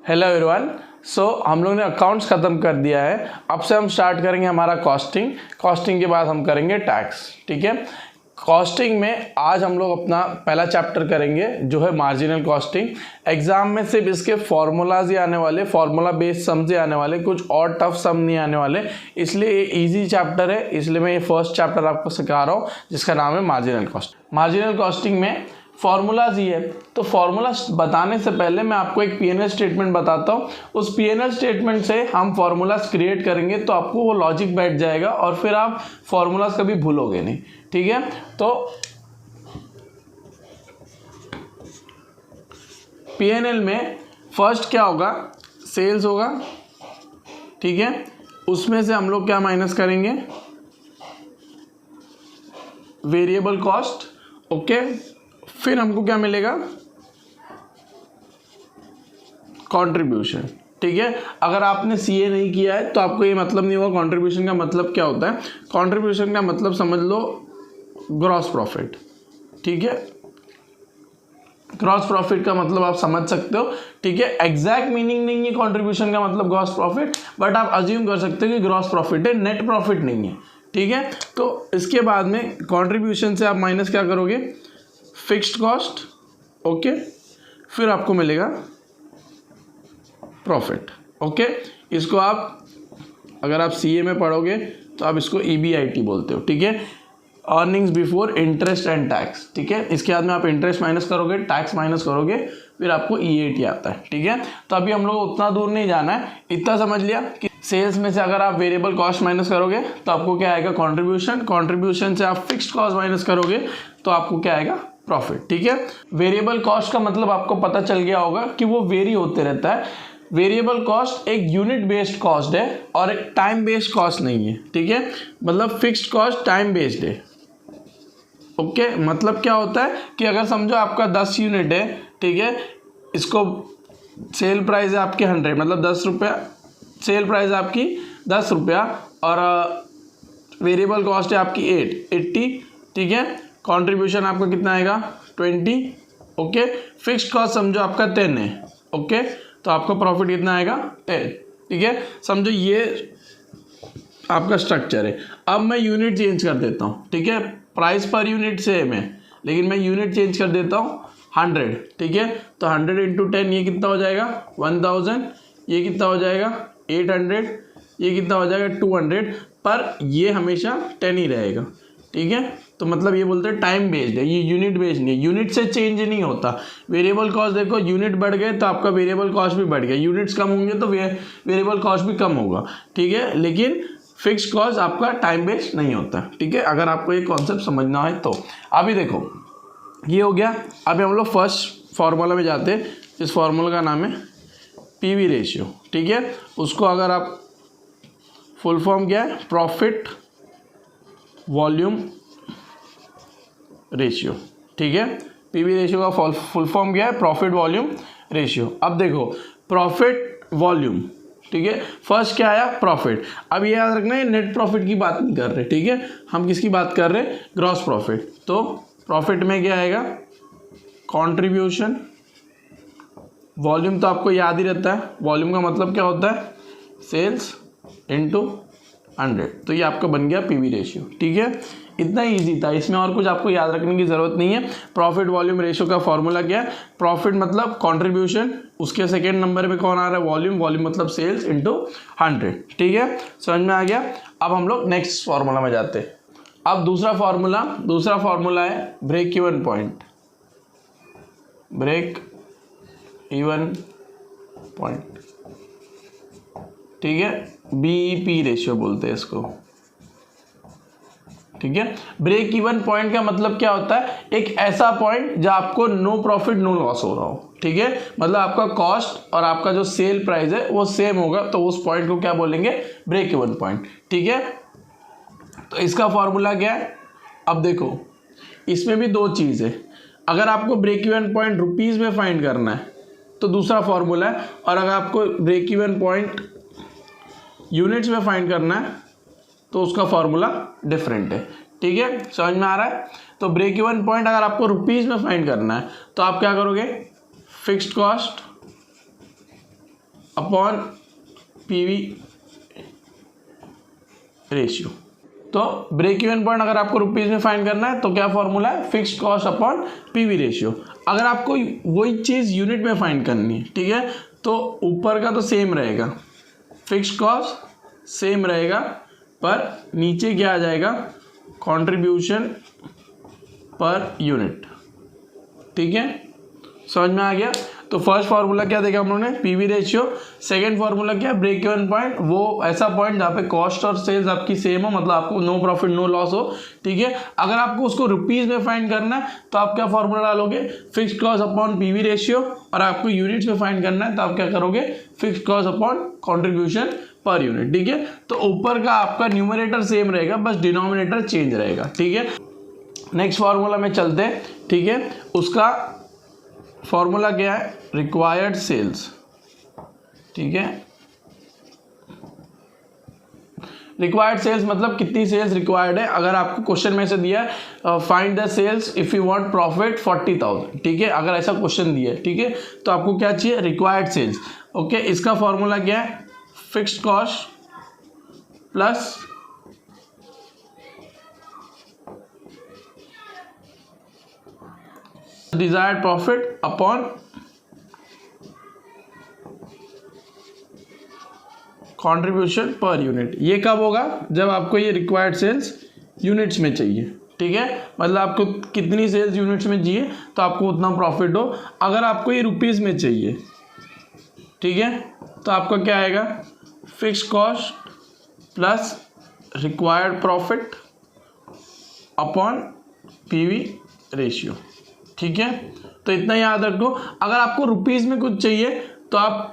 Hello everyone. सो हम लोग ने अकाउंट्स ख़त्म कर दिया है। अब से हम स्टार्ट करेंगे हमारा कॉस्टिंग के बाद हम करेंगे टैक्स। ठीक है, कॉस्टिंग में आज हम लोग अपना पहला चैप्टर करेंगे जो है मार्जिनल कॉस्टिंग। एग्जाम में सिर्फ इसके फॉर्मूलाज ही आने वाले, फॉर्मूला बेस्ड सम्स ही आने वाले, कुछ और टफ सम नहीं आने वाले। इसलिए ये इजी चैप्टर है, इसलिए मैं ये फर्स्ट चैप्टर आपको सिखा रहा हूँ जिसका नाम है मार्जिनल कॉस्टिंग। मार्जिनल कॉस्टिंग में फॉर्मूलाज ही है, तो फॉर्मूला बताने से पहले मैं आपको एक पीएनएल स्टेटमेंट बताता हूँ। उस पीएनएल स्टेटमेंट से हम फॉर्मूलाज क्रिएट करेंगे तो आपको वो लॉजिक बैठ जाएगा और फिर आप फॉर्मूलाज कभी भूलोगे नहीं। ठीक है, तो पीएनएल में फर्स्ट क्या होगा, सेल्स होगा। ठीक है, उसमें से हम लोग क्या माइनस करेंगे, वेरिएबल कॉस्ट। ओके, फिर हमको क्या मिलेगा, कंट्रीब्यूशन। ठीक है, अगर आपने सीए नहीं किया है तो आपको ये मतलब नहीं होगा कंट्रीब्यूशन का मतलब क्या होता है। कंट्रीब्यूशन का मतलब समझ लो ग्रॉस प्रॉफिट। ठीक है, ग्रॉस प्रॉफिट का मतलब आप समझ सकते हो। ठीक है, एग्जैक्ट मीनिंग नहीं है कंट्रीब्यूशन का मतलब ग्रॉस प्रॉफिट, बट आप अज्यूम कर सकते हो कि ग्रॉस प्रॉफिट है, नेट प्रॉफिट नहीं है। ठीक है, तो इसके बाद में कंट्रीब्यूशन से आप माइनस क्या करोगे, फिक्स्ड कॉस्ट। ओके, फिर आपको मिलेगा प्रॉफिट। ओके, इसको आप अगर आप सीए में पढ़ोगे तो आप इसको ईबीआईटी बोलते हो। ठीक है, earnings before interest and tax. ठीक है, इसके बाद में आप इंटरेस्ट माइनस करोगे, टैक्स माइनस करोगे, फिर आपको ईएटी आता है। ठीक है, तो अभी हम लोग उतना दूर नहीं जाना है, इतना समझ लिया कि सेल्स में से अगर आप वेरिएबल कॉस्ट माइनस करोगे तो आपको क्या आएगा, कंट्रीब्यूशन। कंट्रीब्यूशन से आप फिक्स्ड कॉस्ट माइनस करोगे तो आपको क्या आएगा, प्रॉफिट। ठीक है, वेरिएबल कॉस्ट का मतलब आपको पता चल गया होगा कि वो वेरी होते रहता है। वेरिएबल कॉस्ट एक यूनिट बेस्ड कॉस्ट है और एक टाइम बेस्ड कॉस्ट नहीं है। ठीक है, मतलब फिक्स्ड कॉस्ट टाइम बेस्ड है। ओके, मतलब क्या होता है कि अगर समझो आपका 10 यूनिट है, ठीक है, इसको सेल प्राइस है आपकी 100, मतलब 10 रुपया सेल प्राइस है आपकी 10 रुपया और वेरिएबल कॉस्ट है आपकी 80। ठीक है, कंट्रीब्यूशन आपका कितना आएगा, 20। ओके, फिक्स्ड कॉस्ट समझो आपका 10 है। ओके, तो आपका प्रॉफिट कितना आएगा, 10। ठीक है, समझो ये आपका स्ट्रक्चर है। अब मैं यूनिट चेंज कर देता हूँ। ठीक है, प्राइस पर यूनिट सेम है लेकिन मैं यूनिट चेंज कर देता हूँ 100। ठीक है, तो 100 इंटू 10 ये कितना हो जाएगा, 1000। ये कितना हो जाएगा, 800। ये कितना हो जाएगा, 200। पर ये हमेशा 10 ही रहेगा। ठीक है, तो मतलब ये बोलते हैं टाइम बेस्ड है, ये यूनिट बेस्ड नहीं है, यूनिट से चेंज नहीं होता। वेरिएबल कॉस्ट देखो, यूनिट बढ़ गए तो आपका वेरिएबल कॉस्ट भी बढ़ गया, यूनिट्स कम होंगे तो वेरिएबल कॉस्ट भी कम होगा। ठीक है, लेकिन फिक्स्ड कॉस्ट आपका टाइम बेस्ड नहीं होता। ठीक है, अगर आपको ये कॉन्सेप्ट समझना है तो। अभी देखो ये हो गया। अभी हम लोग फर्स्ट फार्मूला में जाते हैं। इस फार्मूला का नाम है पीवी रेशियो। ठीक है, उसको अगर आप फुल फॉर्म क्या है, प्रॉफिट वॉल्यूम रेशियो। ठीक है, पीवी रेशियो का फुल फॉर्म क्या है, प्रॉफिट वॉल्यूम रेशियो। अब देखो प्रॉफिट वॉल्यूम, ठीक है, फर्स्ट क्या आया, प्रॉफिट। अब ये याद रखना है नेट प्रॉफिट की बात नहीं कर रहे। ठीक है, हम किसकी बात कर रहे हैं, ग्रॉस प्रॉफिट। तो प्रॉफिट में क्या आएगा, कंट्रीब्यूशन। वॉल्यूम तो आपको याद ही रहता है, वॉल्यूम का मतलब क्या होता है, सेल्स इनटू 100। तो ये आपका बन गया पीवी रेशियो। ठीक है, इतना ही ईजी था, इसमें और कुछ आपको याद रखने की ज़रूरत नहीं है। प्रॉफिट वॉल्यूम रेशियो का फॉर्मूला क्या है, प्रॉफिट मतलब कंट्रीब्यूशन, उसके सेकेंड नंबर पे कौन आ रहा है, वॉल्यूम। वॉल्यूम मतलब सेल्स इनटू 100। ठीक है, समझ में आ गया। अब हम लोग नेक्स्ट फार्मूला में जाते हैं। अब दूसरा फार्मूला है break even point. Break even point, ठीक है, बीईपी रेशियो बोलते हैं इसको। ठीक है, ब्रेक इवन पॉइंट का मतलब क्या होता है, एक ऐसा पॉइंट जहां आपको नो प्रॉफिट नो लॉस हो रहा हो। ठीक है, मतलब आपका कॉस्ट और आपका जो सेल प्राइस है वो सेम होगा, तो उस पॉइंट को क्या बोलेंगे, ब्रेक इवन पॉइंट। ठीक है, तो इसका फॉर्मूला क्या है, अब देखो इसमें भी दो चीज है। अगर आपको ब्रेक इवन पॉइंट रुपीज में फाइंड करना है तो दूसरा फॉर्मूला है, और अगर आपको ब्रेक इवन पॉइंट यूनिट्स में फाइंड करना है तो उसका फॉर्मूला डिफरेंट है। ठीक है, समझ में आ रहा है। तो ब्रेक इवन पॉइंट अगर आपको रुपीज में फाइंड करना है तो आप क्या करोगे, fixed cost upon PV ratio. तो ब्रेक इवन पॉइंट अगर आपको रुपीज़ में फाइंड करना है तो क्या फॉर्मूला है, fixed cost upon PV ratio. अगर आपको वही चीज़ यूनिट में फाइंड करनी है, ठीक है, तो ऊपर का तो सेम रहेगा, फिक्स्ड कॉस्ट सेम रहेगा, पर नीचे क्या आ जाएगा, कंट्रीब्यूशन पर यूनिट। ठीक है, समझ में आ गया। तो फर्स्ट फार्मूला क्या देखा हम लोगों ने, पीवी रेशियो। सेकंड फार्मूला क्या है, ब्रेक इवन पॉइंट, वो ऐसा पॉइंट जहाँ पे कॉस्ट और सेल्स आपकी सेम हो, मतलब आपको नो प्रॉफिट नो लॉस हो। ठीक है, अगर आपको उसको रुपीज़ में फाइंड करना है तो आप क्या फार्मूला डालोगे, fixed cost upon PV ratio, और आपको यूनिट्स में फाइंड करना है तो आप क्या करोगे, fixed cost upon contribution per unit. ठीक है, तो ऊपर का आपका न्यूमरेटर सेम रहेगा, बस डिनोमिनेटर चेंज रहेगा। ठीक है, नेक्स्ट फार्मूला में चलते हैं। ठीक है, उसका फॉर्मूला क्या है, रिक्वायर्ड सेल्स। ठीक है, रिक्वायर्ड सेल्स मतलब कितनी सेल्स रिक्वायर्ड है। अगर आपको क्वेश्चन में से दिया है find the sales if you want profit 40,000, ठीक है, अगर ऐसा क्वेश्चन दिया है, ठीक है, तो आपको क्या चाहिए, रिक्वायर्ड सेल्स। ओके, इसका फॉर्मूला क्या है, fixed cost plus desired profit upon contribution per unit. ये कब होगा, जब आपको ये रिक्वायर्ड सेल्स यूनिट्स में चाहिए। ठीक है, मतलब आपको कितनी सेल्स यूनिट्स में चाहिए तो आपको उतना प्रॉफिट हो। अगर आपको ये रुपीज़ में चाहिए, ठीक है, तो आपका क्या आएगा, fixed cost plus required profit upon PV ratio. ठीक है, तो इतना याद रखो। अगर आपको रुपीज़ में कुछ चाहिए तो आप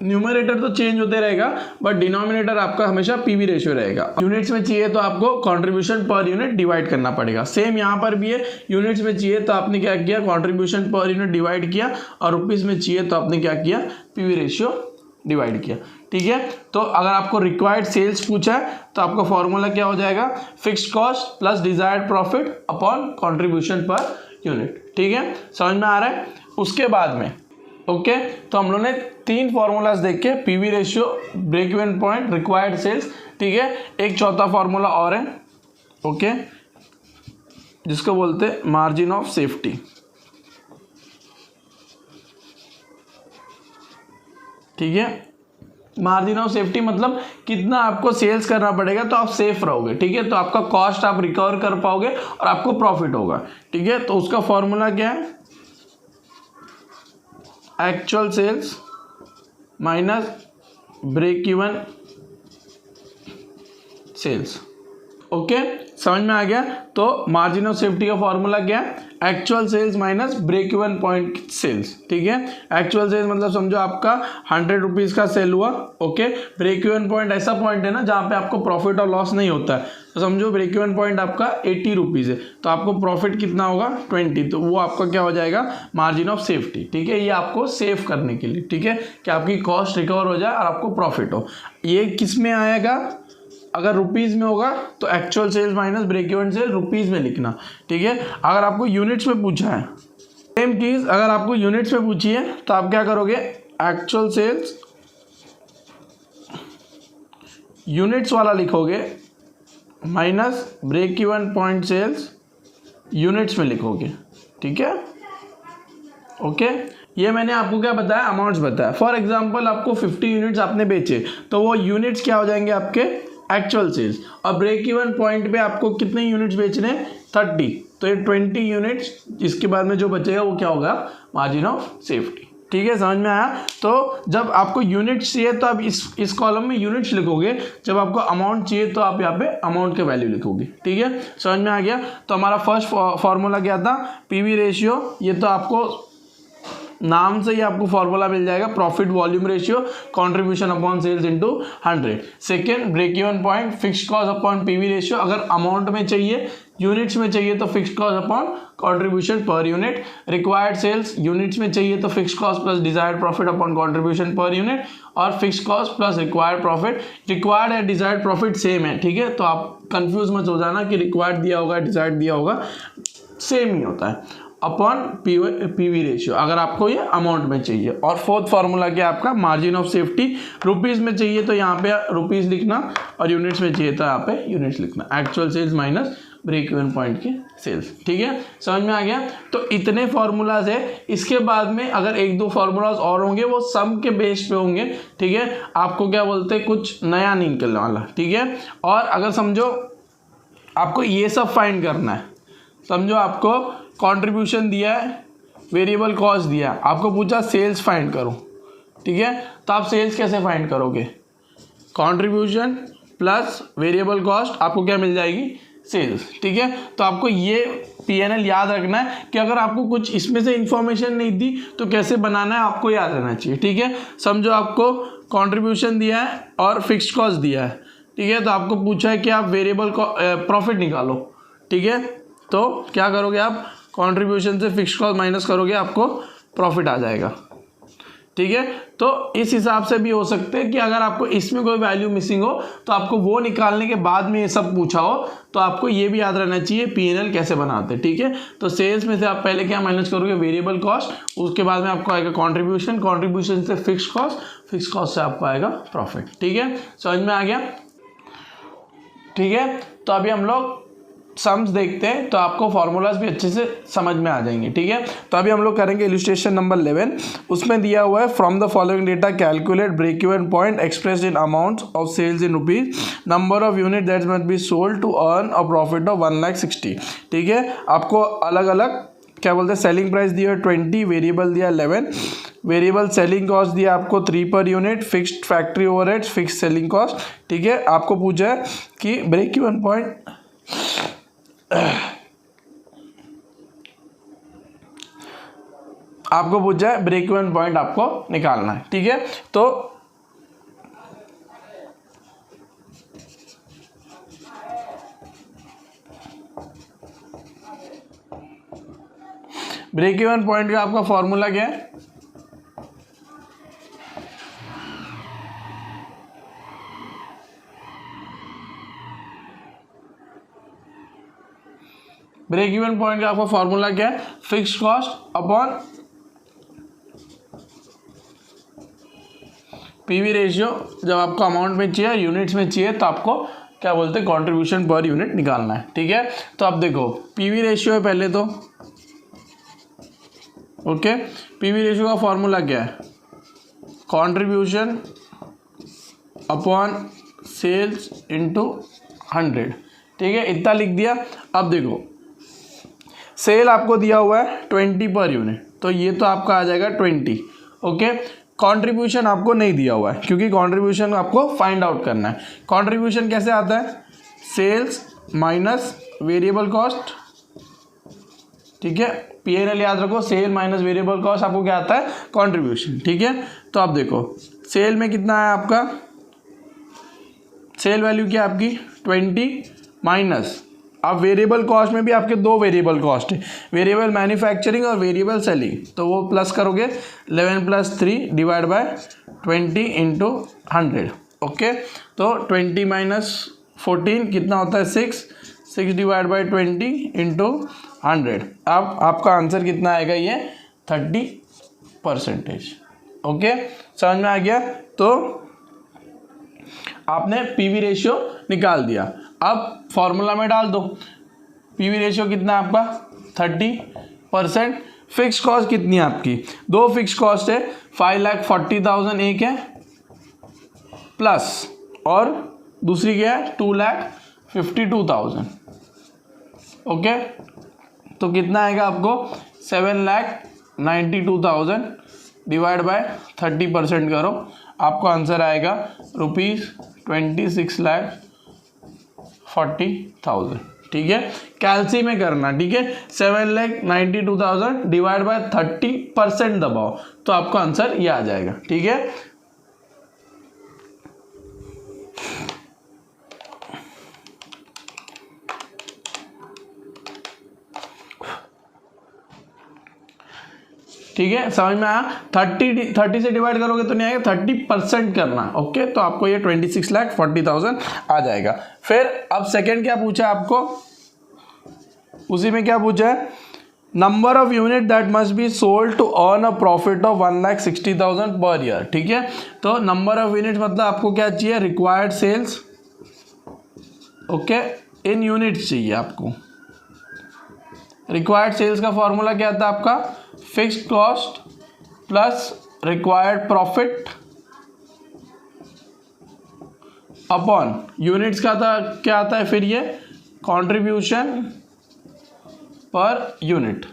न्यूमरेटर तो चेंज होते रहेगा, बट डिनोमिनेटर आपका हमेशा पीवी रेशियो रहेगा। यूनिट्स में चाहिए तो आपको कंट्रीब्यूशन पर यूनिट डिवाइड करना पड़ेगा। सेम यहाँ पर भी है, यूनिट्स में चाहिए तो आपने क्या किया, कंट्रीब्यूशन पर यूनिट डिवाइड किया, और रुपीज़ में चाहिए तो आपने क्या किया, पीवी रेशियो डिवाइड किया। ठीक है, तो अगर आपको रिक्वायर्ड सेल्स पूछा है तो आपका फॉर्मूला क्या हो जाएगा, fixed cost plus desired profit upon contribution per unit. ठीक है, समझ में आ रहा है। उसके बाद में ओके, तो हम लोग ने 3 फॉर्मूलाज देखे, PV ratio, break even point, required sales. ठीक है, एक चौथा फॉर्मूला और है, ओके, जिसको बोलते हैं मार्जिन ऑफ सेफ्टी। ठीक है, मार्जिन ऑफ सेफ्टी मतलब कितना आपको सेल्स करना पड़ेगा तो आप सेफ रहोगे। ठीक है, तो आपका कॉस्ट आप रिकवर कर पाओगे और आपको प्रॉफिट होगा। ठीक है, तो उसका फॉर्मूला क्या है, actual sales minus break even sales. Okay, समझ में आ गया। तो मार्जिन ऑफ सेफ्टी का फॉर्मूला क्या है, actual sales minus break even point sales. ठीक है, एक्चुअल सेल्स मतलब समझो आपका 100 रुपीज़ का सेल हुआ। ओके, ब्रेक इवन पॉइंट ऐसा पॉइंट है ना जहाँ पे आपको प्रॉफिट और लॉस नहीं होता है। तो समझो ब्रेक इवन पॉइंट आपका 80 रुपीज़ है, तो आपको प्रॉफिट कितना होगा, 20, तो वो आपका क्या हो जाएगा, मार्जिन ऑफ सेफ्टी। ठीक है, ये आपको सेव करने के लिए, ठीक है, कि आपकी कॉस्ट रिकवर हो जाए और आपको प्रॉफिट हो। ये किस में आएगा, अगर रुपीज़ में होगा तो actual sales minus break even sale rupees में लिखना। ठीक है, अगर आपको यूनिट्स में पूछा है, सेम चीज़ अगर आपको यूनिट्स में पूछी है तो आप क्या करोगे, एक्चुअल सेल्स यूनिट्स वाला लिखोगे minus break even point sales units में लिखोगे। ठीक है, ओके, ये मैंने आपको क्या बताया, अमाउंट्स बताया। फॉर एग्जांपल आपको 50 यूनिट्स आपने बेचे तो वो यूनिट्स क्या हो जाएंगे, आपके एक्चुअल सेल्स। और ब्रेक इवन पॉइंट पे आपको कितने यूनिट्स बेचने हैं, 30, तो ये 20 यूनिट्स, इसके बाद में जो बचेगा वो क्या होगा, मार्जिन ऑफ सेफ्टी। ठीक है, समझ में आया। तो जब आपको यूनिट्स चाहिए तो आप इस कॉलम में यूनिट्स लिखोगे, जब आपको अमाउंट चाहिए तो आप यहाँ पे अमाउंट के वैल्यू लिखोगे। ठीक है, समझ में आ गया। तो हमारा फर्स्ट फॉर्मूला क्या था, पीवी रेशियो, ये तो आपको नाम से ही आपको फॉर्मूला मिल जाएगा, profit volume ratio, contribution upon sales into 100। Second, break even point, fixed cost upon PV ratio, अगर अमाउंट में चाहिए, यूनिट्स में चाहिए तो fixed cost upon contribution per unit. Required sales units में चाहिए तो fixed cost plus desired profit upon contribution per unit, और fixed cost plus required profit. Required and desired profit same है। ठीक है, तो आप कंफ्यूज मत हो जाना कि रिक्वायर्ड दिया होगा डिजायर्ड दिया होगा, सेम ही होता है। अपॉन पीवी रेशियो, अगर आपको ये अमाउंट में चाहिए। और फोर्थ फार्मूला क्या आपका, मार्जिन ऑफ सेफ्टी, रुपीज़ में चाहिए तो यहाँ पे रुपीज़ लिखना, और यूनिट्स में चाहिए तो यहाँ पे यूनिट्स लिखना, actual sales minus break even point के सेल्स। ठीक है, समझ में आ गया। तो इतने फार्मूलाज है, इसके बाद में अगर एक दो फार्मूलाज और होंगे वो सम के बेस पे होंगे। ठीक है, आपको क्या बोलते हैं, कुछ नया नहीं निकलने वाला। ठीक है, और अगर समझो आपको ये सब फाइंड करना है, समझो आपको कंट्रीब्यूशन दिया है, वेरिएबल कॉस्ट दिया है, आपको पूछा सेल्स फाइंड करो। ठीक है, तो आप सेल्स कैसे फाइंड करोगे, कंट्रीब्यूशन प्लस वेरिएबल कॉस्ट, आपको क्या मिल जाएगी, सेल्स। ठीक है, तो आपको ये P&L याद रखना है कि अगर आपको कुछ इसमें से इंफॉर्मेशन नहीं दी तो कैसे बनाना है आपको याद रहना चाहिए। ठीक है, समझो आपको कंट्रीब्यूशन दिया है और फिक्स्ड कॉस्ट दिया है। ठीक है, तो आपको पूछा है कि आप वेरिएबल प्रॉफिट निकालो। ठीक है, तो क्या करोगे आप, कंट्रीब्यूशन से फिक्स्ड कॉस्ट माइनस करोगे, आपको प्रॉफिट आ जाएगा। ठीक है, तो इस हिसाब से भी हो सकते हैं कि अगर आपको इसमें कोई वैल्यू मिसिंग हो तो आपको वो निकालने के बाद में ये सब पूछा हो तो आपको ये भी याद रहना चाहिए P&L कैसे बनाते हैं। ठीक है, तो सेल्स में से आप पहले क्या माइनस करोगे, वेरिएबल कॉस्ट, उसके बाद में आपको आएगा कंट्रीब्यूशन, कंट्रीब्यूशन से फिक्स्ड कॉस्ट से आपको आएगा प्रॉफिट। ठीक है, समझ में आ गया। ठीक है, तो अभी हम लोग सम्स देखते हैं तो आपको फार्मूलाज भी अच्छे से समझ में आ जाएंगे। ठीक है, तो अभी हम लोग करेंगे इलस्ट्रेशन नंबर 11। उसमें दिया हुआ है from the following data calculate break even point expressed in amount of sales in rupees, number of unit that must be sold to earn a profit of 1,60,000। ठीक है, आपको अलग अलग क्या बोलते हैं, सेलिंग प्राइस दिया 20, वेरिएबल दिया 11, वेरिएबल सेलिंग कॉस्ट दिया आपको 3 per unit, fixed factory overheads, fixed selling cost. ठीक है, आपको पूछा है कि ब्रेक इवन पॉइंट आपको पूछा है ब्रेक इवन पॉइंट आपको निकालना है। ठीक है, तो ब्रेक इवन पॉइंट का आपका फॉर्मूला क्या है, ब्रेक इवन पॉइंट का आपका फॉर्मूला क्या है, fixed cost upon PV ratio. जब आपको अमाउंट में चाहिए, यूनिट्स में चाहिए, तो आपको क्या बोलते हैं, कंट्रीब्यूशन पर यूनिट निकालना है। ठीक है, तो अब देखो पीवी रेशियो है पहले तो, ओके, पीवी रेशियो का फॉर्मूला क्या है, कंट्रीब्यूशन अपॉन सेल्स इनटू 100। ठीक है, इतना लिख दिया। अब देखो सेल आपको दिया हुआ है 20 पर यूनिट, तो ये तो आपका आ जाएगा 20। ओके, कंट्रीब्यूशन आपको नहीं दिया हुआ है क्योंकि कंट्रीब्यूशन आपको फाइंड आउट करना है। कंट्रीब्यूशन कैसे आता है, सेल्स माइनस वेरिएबल कॉस्ट। ठीक है, P&L याद रखो, सेल माइनस वेरिएबल कॉस्ट आपको क्या आता है, कंट्रीब्यूशन। ठीक है, तो आप देखो सेल में कितना है आपका, सेल वैल्यू क्या आपकी 20 माइनस, अब वेरिएबल कॉस्ट में भी आपके दो वेरिएबल कॉस्ट है, वेरिएबल मैन्युफैक्चरिंग और वेरिएबल सेलिंग, तो वो प्लस करोगे 11 + 3 डिवाइड बाय 20 इंटू 100। ओके, तो 20 माइनस 14 कितना होता है, 6 डिवाइड बाय 20 इंटू 100। अब आपका आंसर कितना आएगा, ये 30%। ओके, समझ में आ गया। तो आपने पीवी रेशियो निकाल दिया, अब फॉर्मूला में डाल दो। पीवी रेशियो कितना है आपका 30%। फिक्स कॉस्ट कितनी है आपकी, दो फिक्स कॉस्ट है, 5,40,000 एक है प्लस, और दूसरी क्या है 2,52,000। ओके, तो कितना आएगा आपको 7,92,000 डिवाइड बाय 30% करो, आपको आंसर आएगा ₹26,40,000। ठीक है, कैलसी में करना। ठीक है, 7,92,000 डिवाइड बाय 30% दबाओ तो आपका आंसर ये आ जाएगा। ठीक है, ठीक है, समझ में आया। 30 से डिवाइड करोगे तो नहीं आएगा, 30% करना। ओके, तो आपको ये 26,40,000 आ जाएगा। फिर अब सेकंड क्या पूछा है आपको, उसी में क्या पूछा है, number of unit that must be sold to earn a profit of 1,60,000 per year, ठीक है। तो नंबर ऑफ यूनिट मतलब आपको क्या चाहिए, रिक्वायर्ड सेल्स, ओके, इन यूनिट्स चाहिए आपको। रिक्वायर्ड सेल्स का फॉर्मूला क्या था आपका, fixed cost plus required profit upon units का था, क्या आता है फिर ये, कंट्रीब्यूशन पर यूनिट,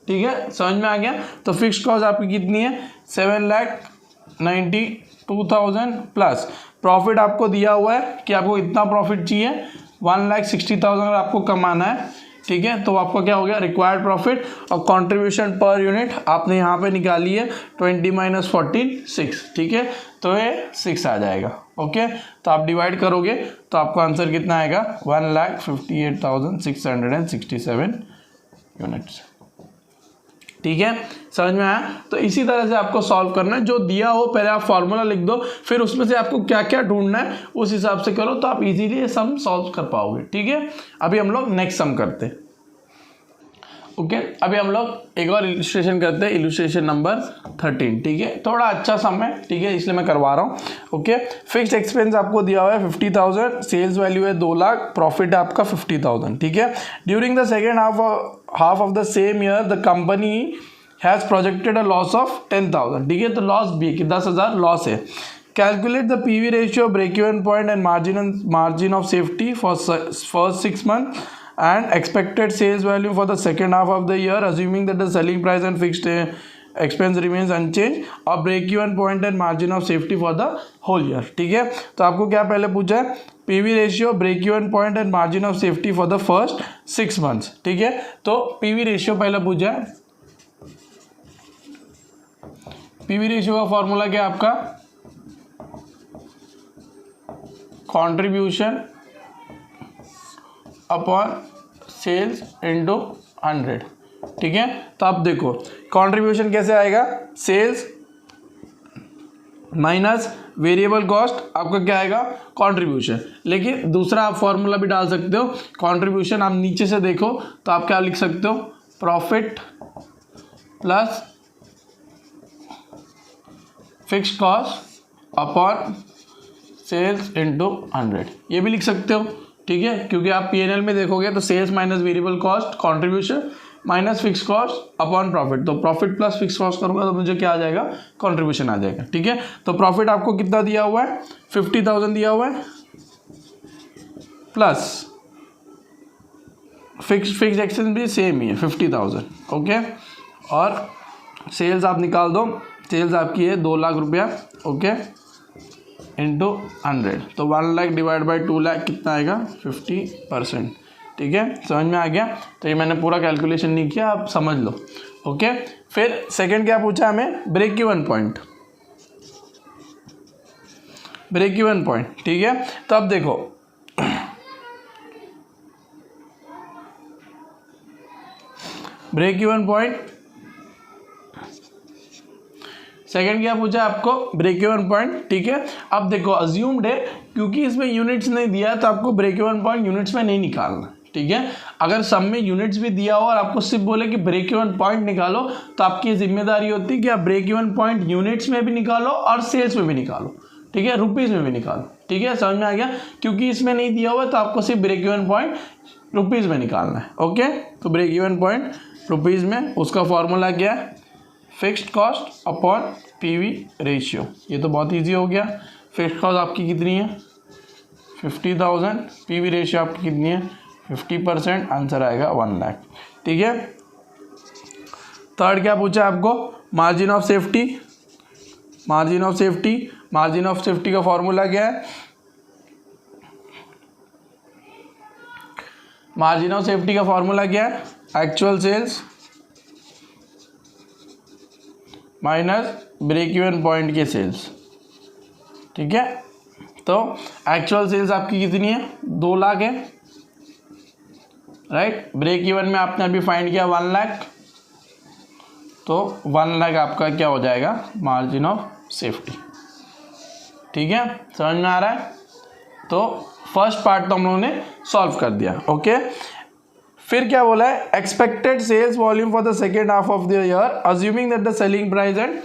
ठीक है, समझ में आ गया। तो फिक्स्ड कॉस्ट आपकी कितनी है, 7,92,000 प्लस प्रॉफिट आपको दिया हुआ है कि आपको इतना प्रॉफिट चाहिए, 1,60,000 आपको कमाना है, ठीक है। तो आपका क्या हो गया, रिक्वायर्ड प्रॉफिट, और कंट्रीब्यूशन पर यूनिट आपने यहाँ पे निकाली है 20 - 14 6, ठीक है। तो ये 6 आ जाएगा, ओके। तो आप डिवाइड करोगे तो आपका आंसर कितना आएगा, 1,58,667 यूनिट्स, ठीक है, समझ में आया। तो इसी तरह से आपको सॉल्व करना है, जो दिया हो पहले आप फॉर्मूला लिख दो, फिर उसमें से आपको क्या क्या ढूंढना है उस हिसाब से करो, तो आप इजीली ये सम सॉल्व कर पाओगे, ठीक है। अभी हम लोग नेक्स्ट सम करते हैं, ओके। अभी हम लोग एक और इलस्ट्रेशन करते हैं, इलस्ट्रेशन नंबर 13, ठीक है। थोड़ा अच्छा सम है, ठीक है, इसलिए मैं करवा रहा हूँ, ओके। फिक्स्ड एक्सपेंस आपको दिया हुआ है 50,000, सेल्स वैल्यू है 2 लाख, प्रॉफिट है आपका 50,000, ठीक है। During the second half of the same year the company has projected a loss of 10,000, ठीक है। तो लॉस भी है कि 10,000 लॉस है। Calculate the PV ratio, break even point and margin of safety for first 6 month and expected sales value for the second half of the year, assuming that the selling price and fixed expense remains unchanged, और break even point and margin of safety for the whole year, ठीक है। तो आपको क्या पहले पूछा है, PV ratio, break even point and margin of safety for the first 6 months, ठीक है। तो PV रेशियो पहले पूछा है, PV रेशियो का फॉर्मूला क्या है आपका, कॉन्ट्रीब्यूशन अपॉन सेल्स इंटू 100, ठीक है। तो आप देखो कंट्रीब्यूशन कैसे आएगा, सेल्स माइनस वेरिएबल कॉस्ट, आपका क्या आएगा, कंट्रीब्यूशन। लेकिन दूसरा आप फॉर्मूला भी डाल सकते हो, कंट्रीब्यूशन आप नीचे से देखो तो आप क्या लिख सकते हो, profit plus fixed cost upon sales into 100, ये भी लिख सकते हो, ठीक है। क्योंकि आप P&L में देखोगे तो sales minus variable cost, contribution minus fix cost upon profit, तो प्रॉफिट प्लस फिक्स कॉस्ट करूंगा तो मुझे क्या आ जाएगा, कंट्रीब्यूशन आ जाएगा, ठीक है। तो प्रॉफिट आपको कितना दिया हुआ है, 50,000 दिया हुआ है, प्लस फिक्स एक्सपेंस भी सेम ही है 50,000, ओके। और सेल्स आप निकाल दो, सेल्स आपकी है 2 लाख रुपया, ओके, इंटू 100, तो 1 लाख डिवाइड बाई 2 लाख कितना आएगा, 50%, ठीक है, समझ में आ गया। तो ये मैंने पूरा कैलकुलेशन नहीं किया, आप समझ लो, ओके। फिर सेकंड क्या पूछा हमें, break even point, break even point, ठीक है। तो अब देखो ब्रेक इवन पॉइंट, सेकंड क्या पूछा आपको, ब्रेक इवन पॉइंट, ठीक है। अब देखो अज्यूम्ड है, क्योंकि इसमें यूनिट्स नहीं दिया तो आपको ब्रेक इवन पॉइंट यूनिट्स में नहीं निकालना, ठीक है। अगर सम में यूनिट्स भी दिया हो और आपको सिर्फ बोले कि ब्रेक इवन पॉइंट निकालो, तो आपकी जिम्मेदारी होती है कि आप ब्रेक इवन पॉइंट यूनिट्स में भी निकालो और सेल्स में भी निकालो, ठीक है, रुपीज़ में भी निकालो, ठीक है, समझ में आ गया। क्योंकि इसमें नहीं दिया हुआ तो आपको सिर्फ ब्रेक इवन पॉइंट रुपीज़ में निकालना है, ओके। तो ब्रेक इवन पॉइंट रुपीज़ में, उसका फॉर्मूला क्या है, fixed cost upon PV ratio, ये तो बहुत इजी हो गया। फिक्स्ड कॉस्ट आपकी कितनी है, 50,000, PV रेशियो आपकी कितनी है, 50%, आंसर आएगा 1 लाख, ठीक है। थर्ड क्या पूछा आपको, margin of safety, margin of safety, margin of safety का फॉर्मूला क्या है, मार्जिन ऑफ सेफ्टी का फॉर्मूला क्या है, actual sales minus break even point के सेल्स, ठीक है। तो एक्चुअल सेल्स आपकी कितनी है, 2 लाख है, राइट। ब्रेक इवन में आपने अभी फाइंड किया 1 लाख, तो 1 लाख आपका क्या हो जाएगा, मार्जिन ऑफ सेफ्टी, ठीक है, समझ में आ रहा है। तो फर्स्ट पार्ट तो हम लोगों ने सॉल्व कर दिया, ओके। फिर क्या बोला है, expected sales volume for the second half of the year assuming that the selling price and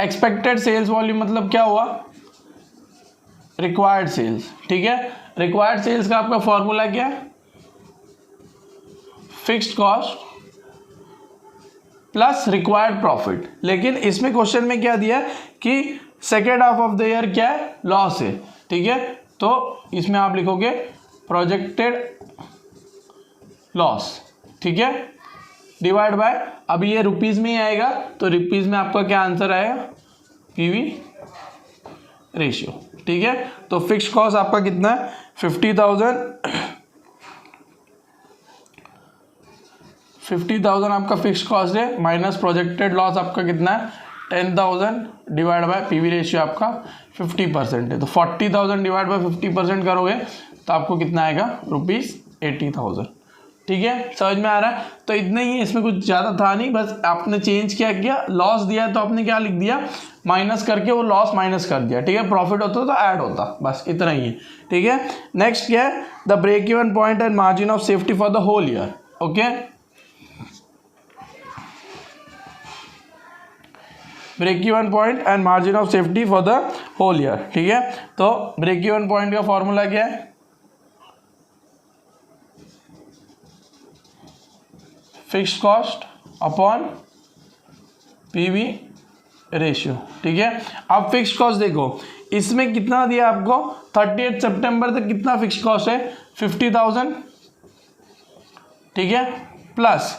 expected sales volume मतलब क्या हुआ, रिक्वायर्ड सेल्स, ठीक है। रिक्वायर्ड सेल्स का आपका फॉर्मूला क्या है, fixed cost plus required profit. लेकिन इसमें क्वेश्चन में क्या दिया है कि second half of the year क्या है, लॉस है, ठीक है। तो इसमें आप लिखोगे प्रोजेक्टेड लॉस, ठीक है, डिवाइड बाय, अभी ये रुपीज में ही आएगा तो रुपीज में आपका क्या आंसर आएगा, पीवी रेशियो, ठीक है। तो फिक्स्ड कॉस्ट आपका कितना है, 50,000 आपका फिक्स्ड कॉस्ट है, माइनस प्रोजेक्टेड लॉस आपका कितना है 10,000 डिवाइड बाय पीवी रेशियो आपका 50% है। तो 40,000 डिवाइड बाय 50% करोगे तो आपको कितना आएगा, ₹80,000, ठीक है। समझ में आ रहा है। तो इतना ही है, इसमें कुछ ज़्यादा था नहीं, बस आपने चेंज क्या किया, लॉस दिया है तो आपने क्या लिख दिया, माइनस करके वो लॉस माइनस कर दिया, ठीक है। प्रॉफिट होता तो ऐड होता, बस इतना ही है, ठीक है। नेक्स्ट क्या है, the break even point and margin of safety for the whole year, okay. Break even point and margin of safety for the whole year, ठीक है। तो ब्रेक इवन पॉइंट का फॉर्मूला क्या है, fixed cost upon PV ratio, ठीक है। अब fixed cost देखो, इसमें कितना दिया आपको, 30 सितंबर तक कितना फिक्स्ड कॉस्ट है, 50,000, ठीक है, प्लस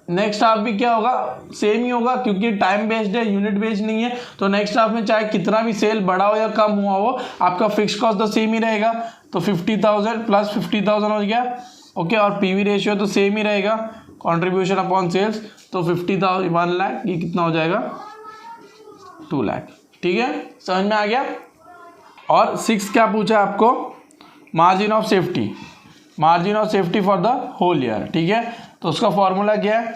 नेक्स्ट हाफ भी क्या होगा, सेम ही होगा क्योंकि टाइम बेस्ड है, यूनिट बेस्ड नहीं है। तो नेक्स्ट हाफ में चाहे कितना भी सेल बढ़ा हो या कम हुआ हो, आपका फिक्स्ड कॉस्ट तो सेम ही रहेगा। तो 50,000 प्लस 50,000 हो गया, ओके। और पीवी रेशियो तो सेम ही रहेगा, कंट्रीब्यूशन अपॉन सेल्स। तो 50,000 1 लाख, ये कितना हो जाएगा 2 लाख, ठीक है। समझ में आ गया। और 6 क्या पूछा आपको, margin of safety, margin of safety for the whole year, ठीक है। तो उसका फॉर्मूला क्या है,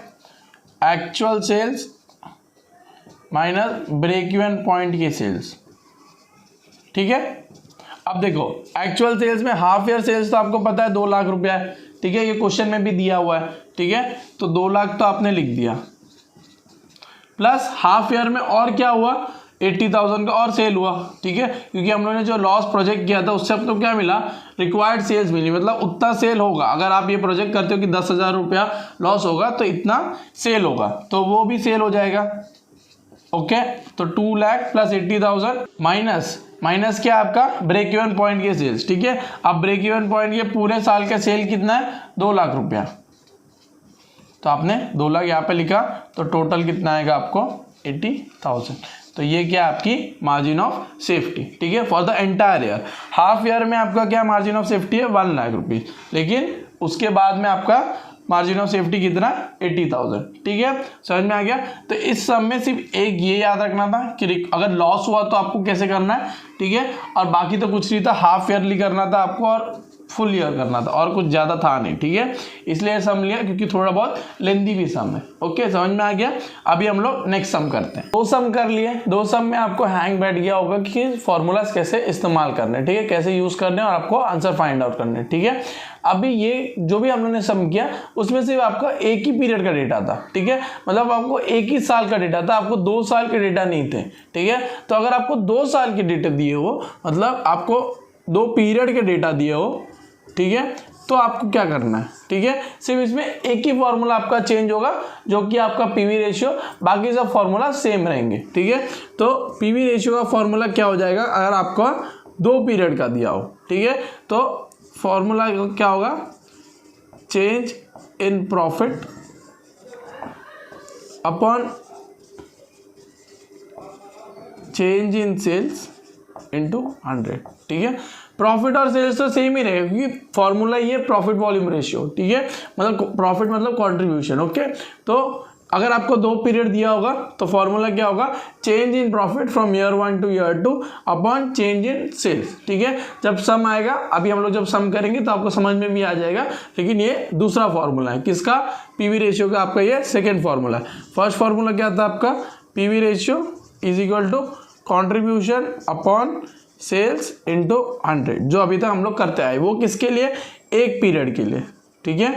actual sales minus break even point के सेल्स, ठीक है। अब देखो एक्चुअल सेल्स में हाफ ईयर सेल्स तो आपको पता है 2 लाख रुपया है, ठीक है, ये क्वेश्चन में भी दिया हुआ है, ठीक है। तो 2 लाख तो आपने लिख दिया, प्लस हाफ ईयर में और क्या हुआ, 80,000 का और सेल हुआ, ठीक है, क्योंकि हम लोगों ने जो लॉस प्रोजेक्ट किया था उससे आपको क्या मिला, रिक्वायर्ड सेल्स मिली, मतलब उतना सेल होगा। अगर आप ये प्रोजेक्ट करते हो कि 10,000 रुपया लॉस होगा तो इतना सेल होगा, तो वो भी सेल हो जाएगा, ओके। तो 2 लाख प्लस 80,000 माइनस क्या आपका ब्रेक इवन पॉइंट के सेल्स, ठीक है। अब ब्रेक इवन पॉइंट के पूरे साल का सेल कितना है, 2 लाख रुपया, तो आपने 2 लाख यहाँ पे लिखा, तो टोटल कितना आएगा आपको 80,000। तो ये क्या आपकी मार्जिन ऑफ सेफ्टी, ठीक है, for the entire year. Half year में आपका क्या मार्जिन ऑफ सेफ्टी है, 1 लाख रुपीज, लेकिन उसके बाद में आपका मार्जिन ऑफ सेफ्टी कितना, 80,000, ठीक है। समझ में आ गया। तो इस सब में सिर्फ एक ये याद रखना था कि अगर लॉस हुआ तो आपको कैसे करना है, ठीक है, और बाकी तो कुछ नहीं था, हाफ ईयरली करना था आपको और फुल ईयर करना था, और कुछ ज़्यादा था नहीं, ठीक है। इसलिए सम लिया क्योंकि थोड़ा बहुत लेंदी भी सम है, ओके। समझ में आ गया। अभी हम लोग नेक्स्ट सम करते हैं। 2 सम कर लिए, 2 सम में आपको हैंग बैठ गया होगा कि फॉर्मूलाज कैसे इस्तेमाल करने, ठीक है, कैसे यूज़ करने और आपको आंसर फाइंड आउट करने, ठीक है। अभी ये जो भी हम लोगों ने सम किया उसमें सिर्फ आपका एक ही पीरियड का डेटा था, ठीक है, मतलब आपको एक ही साल का डेटा था, आपको 2 साल के डेटा नहीं थे, ठीक है। तो अगर आपको 2 साल के डेटा दिए हो, मतलब आपको 2 पीरियड के डेटा दिए हो, ठीक है, तो आपको क्या करना है, ठीक है, सिर्फ इसमें एक ही फॉर्मूला आपका चेंज होगा जो कि आपका पीवी रेशियो, बाकी सब फॉर्मूला सेम रहेंगे, ठीक है। तो पीवी रेशियो का फॉर्मूला क्या हो जाएगा, अगर आपको 2 पीरियड का दिया हो, ठीक है, तो फॉर्मूला क्या होगा, change in profit upon change in sales into 100, ठीक है। प्रॉफिट और सेल्स तो सेम ही रहेगा क्योंकि फॉर्मूला ये प्रॉफिट वॉल्यूम रेशियो, ठीक है, मतलब प्रॉफिट मतलब कंट्रीब्यूशन, ओके। तो अगर आपको 2 पीरियड दिया होगा तो फॉर्मूला क्या होगा, change in profit from year 1 to year 2 upon change in sales, ठीक है। जब सम आएगा, अभी हम लोग जब सम करेंगे तो आपको समझ में भी आ जाएगा, लेकिन ये दूसरा फॉर्मूला है किसका, पीवी रेशियो का, आपका ये सेकेंड फॉर्मूला है। फर्स्ट फॉर्मूला क्या था आपका, PV ratio is equal to contribution upon sales into 100 जो अभी तक हम लोग करते आए, वो किसके लिए, एक पीरियड के लिए। ठीक है,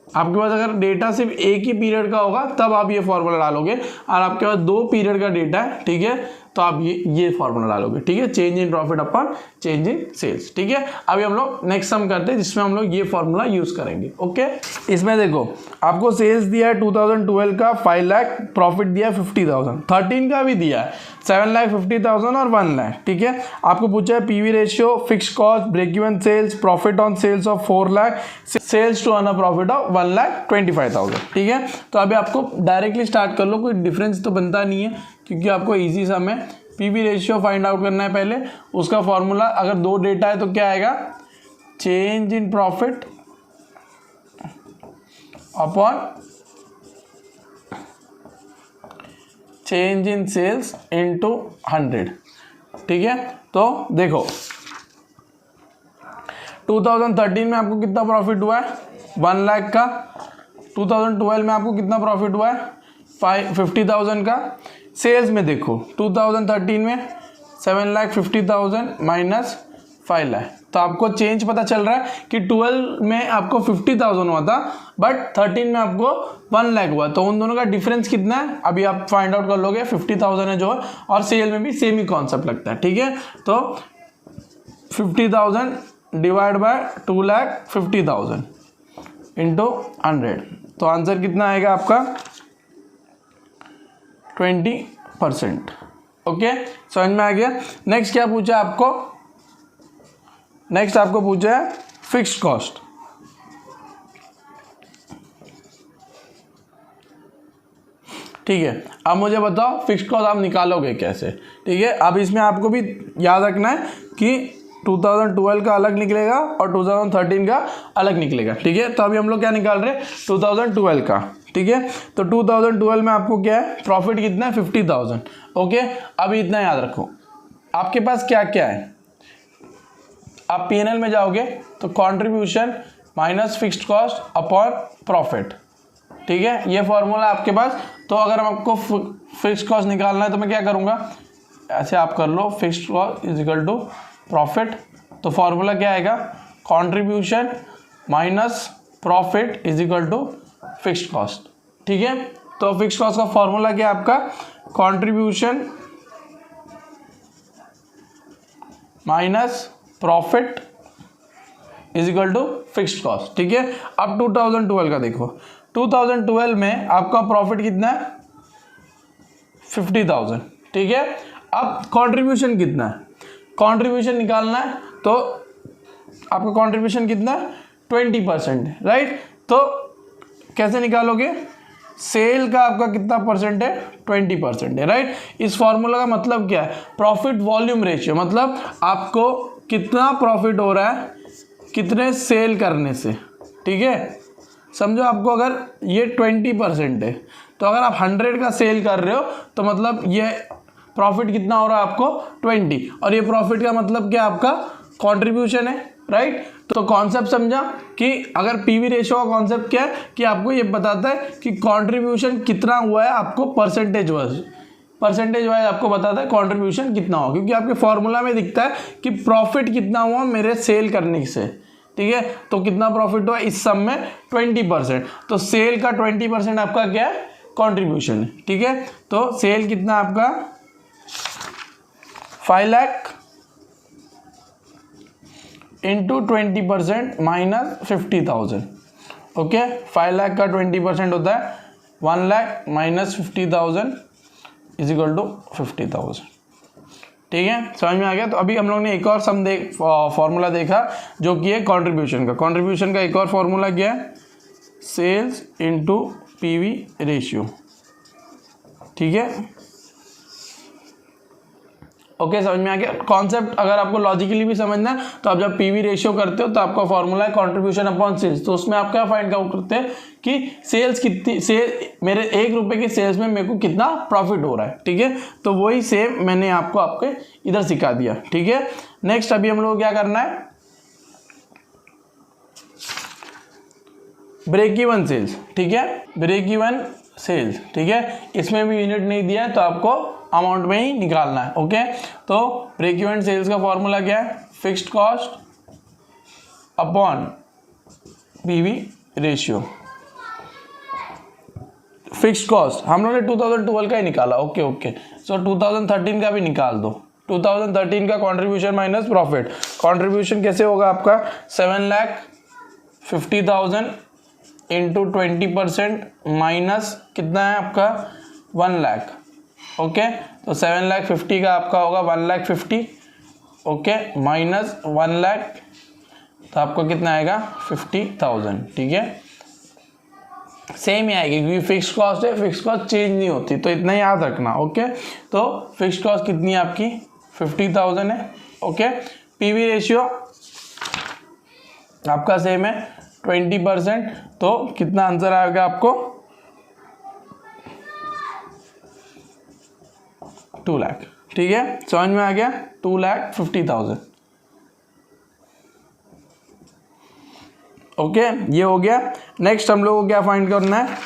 आपके पास अगर डेटा सिर्फ एक ही पीरियड का होगा तब आप ये फॉर्मूला डालोगे, और आपके पास 2 पीरियड का डेटा है, ठीक है, तो आप ये फॉर्मूला डालोगे। ठीक है, change in profit upon change in sales. ठीक है, अभी हम लोग नेक्स्ट सम करते हैं जिसमें हम लोग ये फॉर्मूला यूज करेंगे। ओके, इसमें देखो आपको सेल्स दिया है 2012 का 5 लाख, प्रॉफिट दिया है 50,000, 13 का भी दिया है 7,50,000 और 1 लाख। ठीक है, आपको पूछा है PV ratio, fix cost, break even sales, profit on sales of 4 lakh, sales to earn a profit of 1,25,000। ठीक है, तो अभी आपको डायरेक्टली स्टार्ट कर लो, कोई डिफरेंस तो बनता नहीं है क्योंकि आपको इजी सम है। पीवी रेशियो फाइंड आउट करना है पहले, उसका फॉर्मूला अगर 2 डेटा है तो क्या आएगा, change in profit upon change in sales into 100। ठीक है, तो देखो 2013 में आपको कितना प्रॉफिट हुआ है, 1 लाख का। 2012 में आपको कितना प्रॉफिट हुआ है, 50,000 का। सेल्स में देखो 2013 में 7,50,000 माइनस 5 लाख, तो आपको चेंज पता चल रहा है कि 12 में आपको 50,000 हुआ था बट 13 में आपको 1 लाख हुआ, तो उन दोनों का डिफरेंस कितना है अभी आप फाइंड आउट कर लोगे। 50,000 है जो है, और सेल में भी सेम ही कॉन्सेप्ट लगता है। ठीक है, तो 50,000 डिवाइड बाय 2,50,000 इंटू 100, तो आंसर कितना आएगा आपका 20%। ओके, समझ में आ गया। नेक्स्ट क्या पूछा आपको, नेक्स्ट आपको पूछा है फिक्स्ड कॉस्ट। ठीक है, अब मुझे बताओ फिक्स्ड कॉस्ट आप निकालोगे कैसे। ठीक है, अब इसमें आपको भी याद रखना है कि 2012 का अलग निकलेगा और 2013 का अलग निकलेगा। ठीक है, तो अभी हम लोग क्या निकाल रहे हैं, 2012 का। ठीक है, तो 2012 में आपको क्या है, प्रॉफिट कितना है, 50,000। ओके, अभी इतना याद रखो, आपके पास क्या क्या है, आप पीएनएल में जाओगे तो contribution minus fixed cost upon profit. ठीक है, ये फॉर्मूला आपके पास। तो अगर आपको फिक्स्ड कॉस्ट निकालना है तो मैं क्या करूँगा, ऐसे आप कर लो, fixed cost is equal to profit. तो फॉर्मूला क्या आएगा, contribution minus profit is equal to fixed cost. ठीक है, तो फिक्स्ड कॉस्ट का फॉर्मूला क्या है आपका, contribution minus profit is equal to fixed cost. ठीक है, अब 2012 का देखो, 2012 में आपका प्रॉफिट कितना है, 50,000। ठीक है, अब कंट्रीब्यूशन कितना है, कंट्रीब्यूशन निकालना है तो आपका कंट्रीब्यूशन कितना है, 20% है, राइट। तो कैसे निकालोगे, सेल का आपका कितना परसेंट है, 20% है, राइट। इस फॉर्मूला का मतलब क्या है, प्रॉफिट वॉल्यूम रेशियो, मतलब आपको कितना प्रॉफिट हो रहा है कितने सेल करने से। ठीक है, समझो आपको अगर ये 20% है तो अगर आप 100 का सेल कर रहे हो तो मतलब ये प्रॉफिट कितना हो रहा है आपको, 20, और ये प्रॉफिट का मतलब क्या, आपका कंट्रीब्यूशन है, राइट। तो कॉन्सेप्ट समझा कि अगर पीवी रेशियो का कॉन्सेप्ट क्या है कि आपको ये बताता है कि कंट्रीब्यूशन कितना हुआ है, आपको परसेंटेज वाइज आपको बताता है कंट्रीब्यूशन कितना हुआ, क्योंकि आपके फॉर्मूला में दिखता है कि प्रॉफिट कितना हुआ मेरे सेल करने से। ठीक है, तो कितना प्रॉफिट हुआ इस सम में, 20%, तो सेल का 20% आपका क्या है, कंट्रीब्यूशन है। ठीक है, तो सेल कितना आपका 5 lakh into 20% minus 50,000। Okay, 5 lakh का 20% होता है 1 lakh minus 50,000 is equal to 50,000। ठीक है, समझ में आ गया। तो अभी हम लोग ने एक और सम फॉर्मूला देखा जो कि है कंट्रीब्यूशन का एक और फॉर्मूला क्या है, सेल्स इनटू पीवी रेशियो। ठीक है, ओके, समझ में आ गया कॉन्सेप्ट। अगर आपको लॉजिकली भी समझना है तो आप जब पीवी रेशियो करते हो तो आपका फॉर्मूला है कंट्रीब्यूशन अपॉन सेल्स, तो उसमें आप क्या फाइंड आउट करते हैं कि सेल्स कितनी, मेरे 1 रुपए की सेल्स में मेरे को कितना प्रॉफिट हो रहा है। ठीक है, तो वही सेम मैंने आपको आपके इधर सिखा दिया। ठीक है, नेक्स्ट अभी हम लोग क्या करना है, ब्रेक इवन सेल्स। ठीक है, ब्रेक इवन सेल्स। ठीक है, इसमें भी यूनिट नहीं दिया है तो आपको अमाउंट में ही निकालना है। ओके, तो ब्रेक इवन सेल्स का फॉर्मूला क्या है, fixed cost upon PV ratio. Fixed cost हम लोगों ने 2012 का ही निकाला। ओके, सो 2013 का भी निकाल दो। 2013 का कंट्रीब्यूशन माइनस प्रॉफिट। कंट्रीब्यूशन कैसे होगा आपका, 7,50,000 इंटू 20% माइनस कितना है आपका 1 लाख। ओके, तो 7,50,000 का आपका होगा 1,50,000। ओके, माइनस 1 लाख, तो आपको कितना आएगा 50,000। ठीक है, सेम ही आएगी क्योंकि फिक्स कॉस्ट है, फिक्स कॉस्ट चेंज नहीं होती, तो इतना याद रखना। ओके, तो फिक्स कॉस्ट कितनी है आपकी 50,000 है। ओके, पीवी रेशियो आपका सेम है 20%, तो कितना आंसर आएगा आपको 2 लाख। ठीक है, समझ में आ गया, 2,50,000। ओके, ये हो गया। नेक्स्ट हम लोग को क्या फाइंड करना है,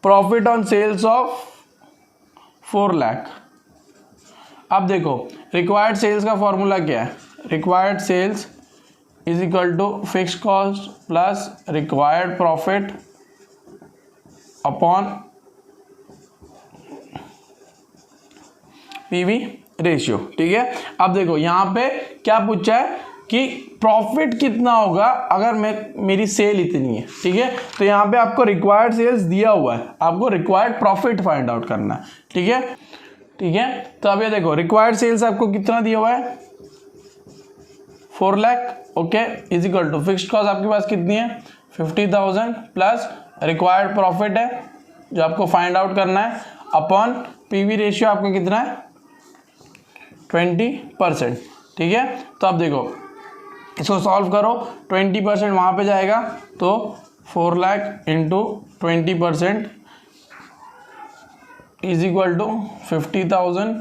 profit on sales of 4 lakh. अब देखो रिक्वायर्ड सेल्स का फॉर्मूला क्या है, required sales is equal to fix cost plus required profit upon PV ratio. ठीक है, अब देखो यहाँ पे क्या पूछा है कि प्रॉफिट कितना होगा अगर मेरी सेल इतनी है। ठीक है, तो यहाँ पे आपको रिक्वायर्ड सेल्स दिया हुआ है, आपको रिक्वायर्ड प्रॉफिट फाइंड आउट करना है। ठीक है, तो अब ये देखो रिक्वायर्ड सेल्स आपको कितना दिया हुआ है 4 lakh. Okay, is equal to fixed cost आपके पास कितनी है 50,000 प्लस रिक्वायर्ड प्रॉफिट है जो आपको फाइंड आउट करना है अपॉन पीवी रेशियो आपका कितना है 20%। ठीक है, तो अब देखो इसको सॉल्व करो, 20% वहाँ पे जाएगा तो 4 lakh into 20% is equal to 50,000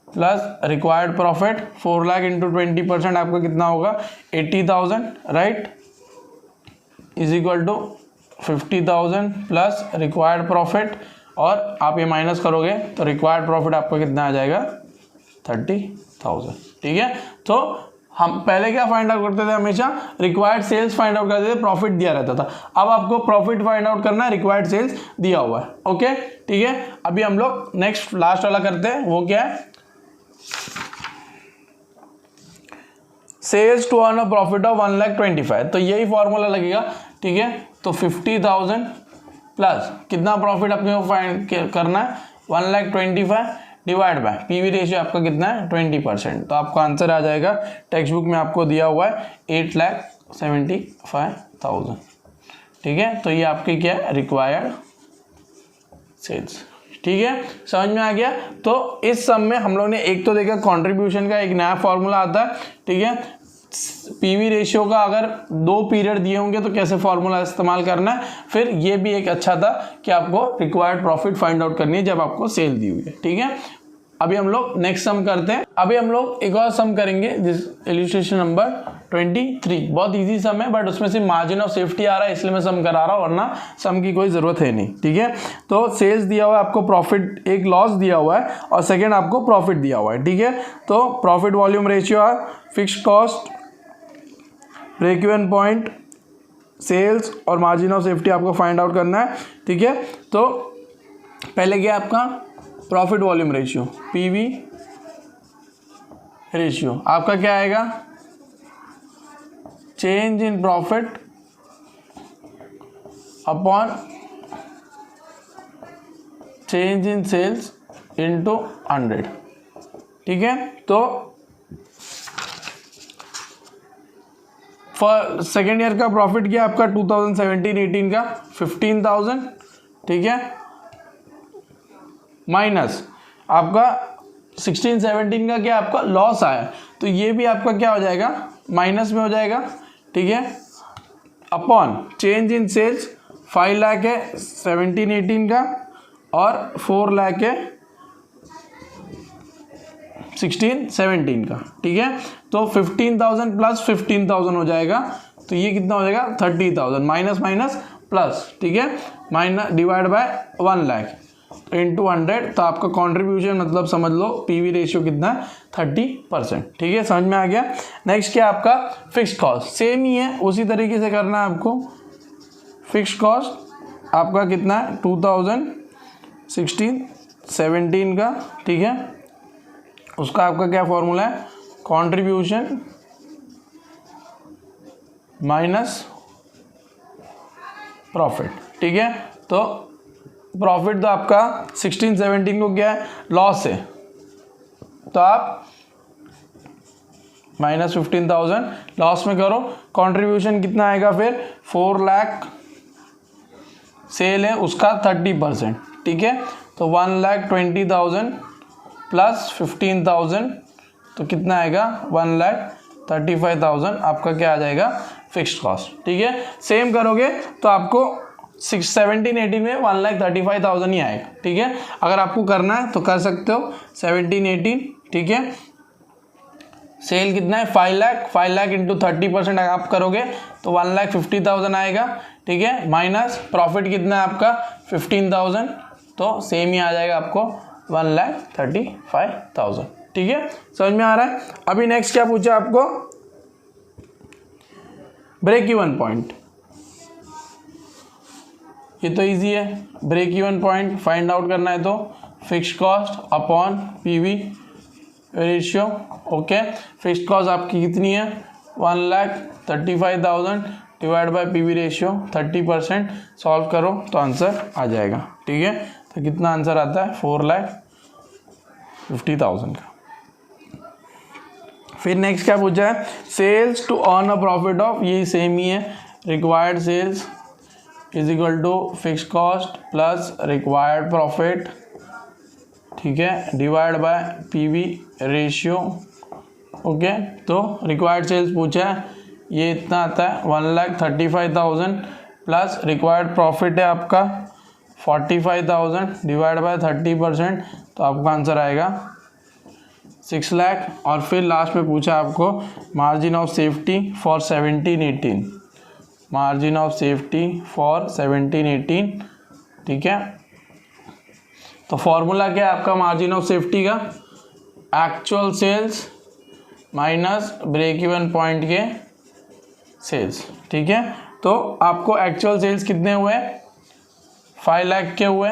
plus required profit 4 lakh into 20% आपका कितना होगा 80,000, right, is equal to 50,000 plus required profit, और आप ये माइनस करोगे तो रिक्वायर्ड प्रॉफिट आपका कितना आ जाएगा 30,000। ठीक है, तो हम पहले क्या फाइंड आउट करते थे, हमेशा रिक्वायर्ड सेल्स फाइंड आउट करते थे, प्रॉफिट दिया रहता था। अब आपको प्रॉफिट फाइंड आउट करना है, रिक्वायर्ड सेल्स दिया हुआ है। ओके, ठीक है, अभी हम लोग नेक्स्ट लास्ट वाला करते हैं, वो क्या है, sales to earn a profit of 1,25,000। तो यही फॉर्मूला लगेगा। ठीक है, तो 50,000 प्लस कितना प्रॉफिट अपने को फाइंड करना है 1,25,000 डिवाइड बाय पीवी रेशियो आपका कितना है 20%, तो आपका आंसर आ जाएगा, टेक्स्ट बुक में आपको दिया हुआ है 8,75,000। ठीक है, तो ये आपकी क्या है रिक्वायर्ड सेल्स। ठीक है, समझ में आ गया। तो इस सम में हम लोग ने एक तो देखा कंट्रीब्यूशन का एक नया फॉर्मूला आता है। ठीक है, पीवी रेशियो का अगर 2 पीरियड दिए होंगे तो कैसे फॉर्मूला इस्तेमाल करना है, फिर ये भी एक अच्छा था कि आपको रिक्वायर्ड प्रॉफिट फाइंड आउट करनी है जब आपको सेल दी हुई है। ठीक है, अभी हम लोग नेक्स्ट सम करते हैं। अभी हम लोग एक और सम करेंगे, जिस इलस्ट्रेशन नंबर 23। बहुत इजी सम है, बट उसमें से मार्जिन ऑफ सेफ्टी आ रहा है इसलिए मैं सम करा रहा हूँ, वरना सम की कोई ज़रूरत है नहीं। ठीक है, तो सेल्स दिया हुआ है आपको, प्रॉफिट एक लॉस दिया हुआ है और सेकेंड आपको प्रॉफिट दिया हुआ है। ठीक है, तो प्रॉफिट वॉल्यूम रेशियो है, fixed cost, break even point, sales और मार्जिन ऑफ सेफ्टी आपको फाइंड आउट करना है। ठीक है, तो पहले क्या आपका profit volume ratio, PV ratio आपका क्या आएगा, change in profit upon change in sales into 100। ठीक है, तो फॉर सेकेंड ईयर का प्रॉफिट क्या आपका 2017-18 का 15,000। ठीक है, माइनस आपका 16-17 का क्या आपका लॉस आया, तो ये भी आपका क्या हो जाएगा माइनस में हो जाएगा। ठीक है, upon change in sales 5 lakh है 17-18 का और 4 लाख है 16-17 का। ठीक है, तो 15,000 प्लस 15,000 हो जाएगा, तो ये कितना हो जाएगा 30,000, माइनस माइनस प्लस। ठीक है, minus divide by 1 lakh, into 100, तो आपका कॉन्ट्रीब्यूशन मतलब समझ लो पीवी रेशियो कितना है 30%। ठीक है, समझ में आ गया। नेक्स्ट क्या आपका फिक्स्ड कॉस्ट, सेम ही है, उसी तरीके से करना है आपको। फिक्स्ड कॉस्ट आपका कितना है 2016-17 का, ठीक है। उसका आपका क्या फॉर्मूला है, कॉन्ट्रीब्यूशन माइनस प्रॉफिट। ठीक है, तो प्रॉफिट तो आपका 16-17 को क्या है, लॉस है, तो आप -15,000 लॉस में करो। कंट्रीब्यूशन कितना आएगा फिर 4 लाख, सेल है उसका 30%। ठीक है, तो 1,20,000 प्लस 15,000, तो कितना आएगा 1,35,000 आपका क्या आ जाएगा फिक्स्ड कॉस्ट। ठीक है, सेम करोगे तो आपको 17-18 में 1,35,000 ही आएगा। ठीक है, अगर आपको करना है तो कर सकते हो 17-18। ठीक है, सेल कितना है 5 लाख इंटू 30% अगर आप करोगे तो 1,50,000 आएगा। ठीक है, माइनस प्रॉफिट कितना है आपका 15,000, तो सेम ही आ जाएगा आपको 1,35,000। ठीक है, समझ में आ रहा है। अभी नेक्स्ट क्या पूछा आपको, ब्रेक इवन पॉइंट। ये तो इजी है, break even point find out करना है तो fixed cost upon PV ratio. Okay, fixed cost आपकी कितनी है 1,35,000 divide by PV ratio 30%, solve करो तो आंसर आ जाएगा। ठीक है, तो कितना आंसर आता है 4,50,000 का। फिर नेक्स्ट क्या पूछा है, sales to earn a profit of, ये सेम ही है, required sales is equal to fixed cost plus required profit, ठीक है, divide by PV ratio. Okay, तो रिक्वायर्ड सेल्स पूछा है, ये इतना आता है 1,35,000 प्लस रिक्वायर्ड प्रॉफिट है आपका 45,000 डिवाइड बाय 30%, तो आपका आंसर आएगा 6 लाख। और फिर लास्ट में पूछा आपको margin of safety for 17-18, margin of safety for 17-18। ठीक है, तो फॉर्मूला क्या है आपका मार्जिन ऑफ सेफ्टी का, actual sales minus break even point के सेल्स। ठीक है, तो आपको एक्चुअल सेल्स कितने हुए 5 लाख के हुए,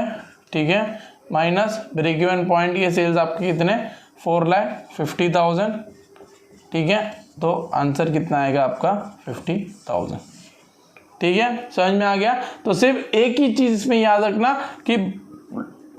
ठीक है, माइनस ब्रेक इवन पॉइंट के सेल्स आपके कितने 4,50,000। ठीक है, तो आंसर कितना आएगा आपका 50,000। ठीक है, समझ में आ गया। तो सिर्फ एक ही चीज़ इसमें याद रखना कि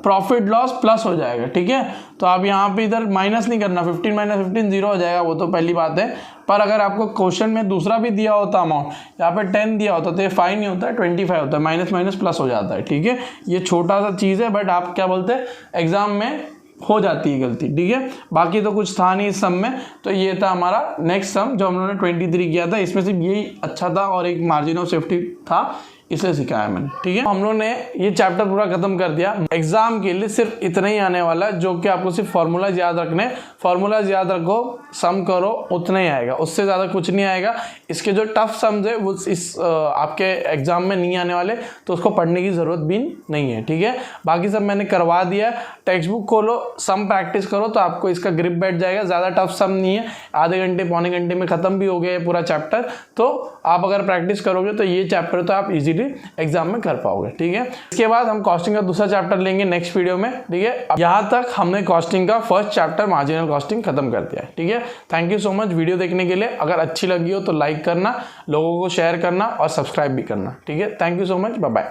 प्रॉफिट लॉस प्लस हो जाएगा। ठीक है, तो आप यहाँ पे इधर माइनस नहीं करना, 15 - 15 0 हो जाएगा, वो तो पहली बात है। पर अगर आपको क्वेश्चन में दूसरा भी दिया होता अमाउंट, यहाँ पे 10 दिया होता तो ये 5 नहीं होता है 25 होता है, माइनस माइनस प्लस हो जाता है। ठीक है, ये छोटा सा चीज़ है, बट आप क्या बोलते हैं एग्जाम में हो जाती है गलती। ठीक है, बाकी तो कुछ था नहीं इस सम में। तो ये था हमारा नेक्स्ट सम जो हम लोगों ने 23 किया था, इसमें सिर्फ यही अच्छा था और एक मार्जिन ऑफ सेफ्टी था, इसे सिखाया मैंने। ठीक है, हम लोगों ने ये चैप्टर पूरा खत्म कर दिया। एग्जाम के लिए सिर्फ इतना ही आने वाला है, जो कि आपको सिर्फ फॉर्मूलाज याद रखने, फॉर्मूलाज याद रखो, सम करो, उतना ही आएगा, उससे ज़्यादा कुछ नहीं आएगा। इसके जो टफ सम्स है वो इस आपके एग्जाम में नहीं आने वाले, तो उसको पढ़ने की ज़रूरत भी नहीं है। ठीक है, बाकी सब मैंने करवा दिया। टेक्स्ट बुक खोलो, सम प्रैक्टिस करो, तो आपको इसका ग्रिप बैठ जाएगा। ज़्यादा टफ सम नहीं है, आधे घंटे पौने घंटे में ख़त्म भी हो गया है पूरा चैप्टर। तो आप अगर प्रैक्टिस करोगे तो ये चैप्टर तो आप इजीली एग्जाम में कर पाओगे। ठीक है, इसके बाद हम कॉस्टिंग का दूसरा चैप्टर लेंगे नेक्स्ट वीडियो में। ठीक है, यहाँ तक हमने कॉस्टिंग का फर्स्ट चैप्टर मार्जिनल कॉस्टिंग खत्म कर दिया है। ठीक है, thank you so much video देखने के लिए। अगर अच्छी लगी हो तो लाइक करना, लोगों को शेयर करना और सब्सक्राइब भी करना। ठीक है, thank you so much, bye bye.